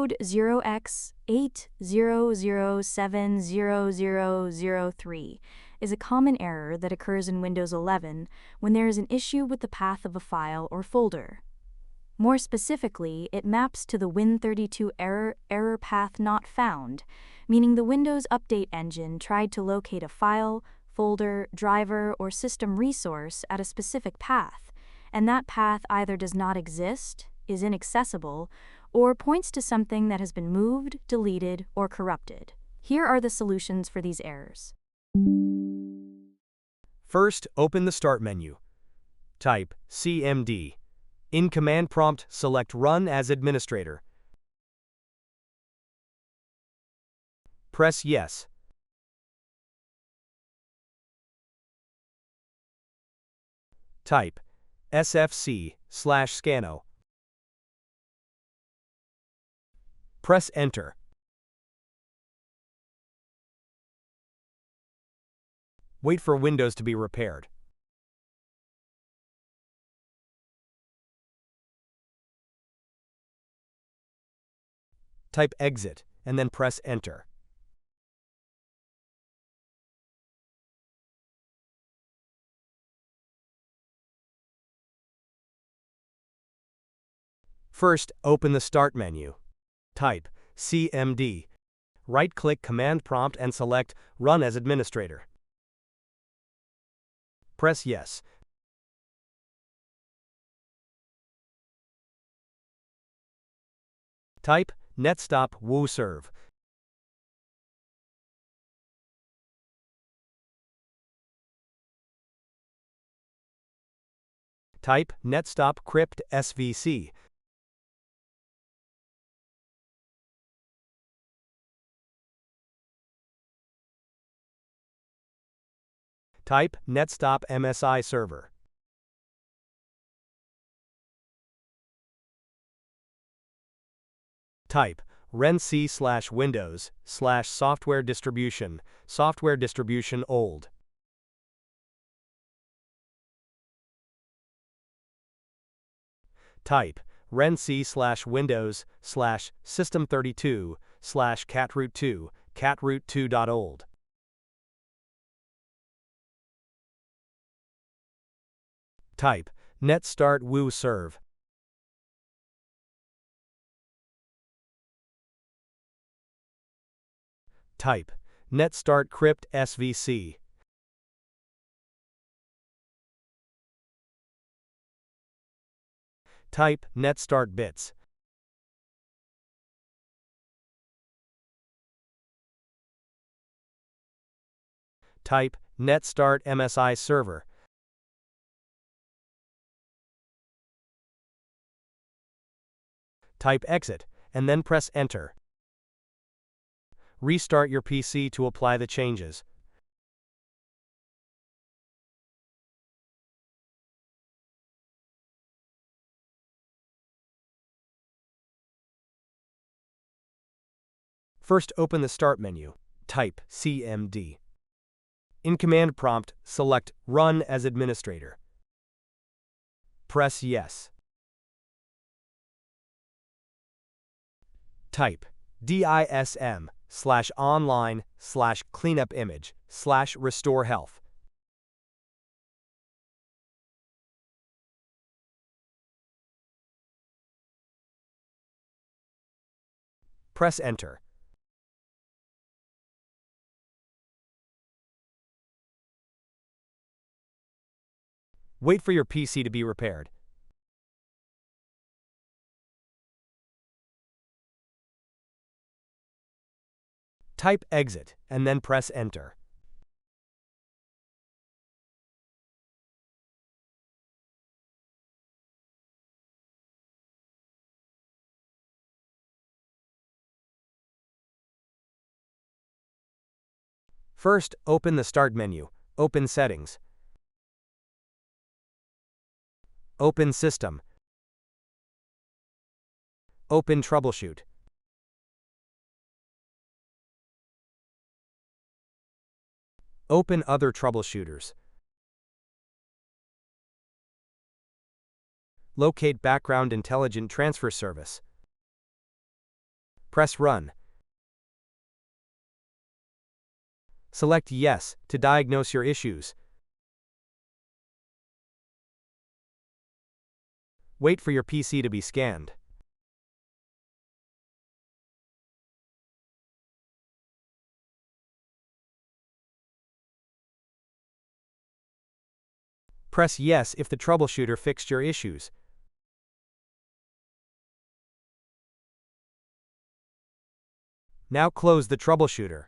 code 0x80070003 is a common error that occurs in Windows 11 when there is an issue with the path of a file or folder. More specifically, it maps to the Win32 error path not found, meaning the Windows Update engine tried to locate a file, folder, driver, or system resource at a specific path, and that path either does not exist, is inaccessible, or points to something that has been moved, deleted, or corrupted. Here are the solutions for these errors. First, open the Start menu. Type CMD. In Command Prompt, select Run as Administrator. Press Yes. Type sfc/scano. Press Enter. Wait for Windows to be repaired. Type Exit, and then press Enter. First, open the Start menu. Type CMD. Right-click Command Prompt and select Run as Administrator. Press Yes. Type netstop woo serve. Type netstop crypt svc. Type netstop msi server. Type renc/windows/software distribution old. Type renc/windows/system32/catroot2 catroot2.old. Type netstart woo serve. Type netstart crypt svc. Type netstart bits. Type netstart msi server. Type Exit, and then press Enter. Restart your PC to apply the changes. First, open the Start menu. Type CMD. In Command Prompt, select Run as Administrator. Press Yes. Type dism/online/cleanupimage/restore health. Press Enter. Wait for your PC to be repaired. Type Exit, and then press Enter. First, open the Start menu. Open Settings. Open System. Open Troubleshoot. Open Other Troubleshooters. Locate Background Intelligent Transfer Service. Press Run. Select Yes to diagnose your issues. Wait for your PC to be scanned. Press Yes if the troubleshooter fixed your issues. Now close the troubleshooter.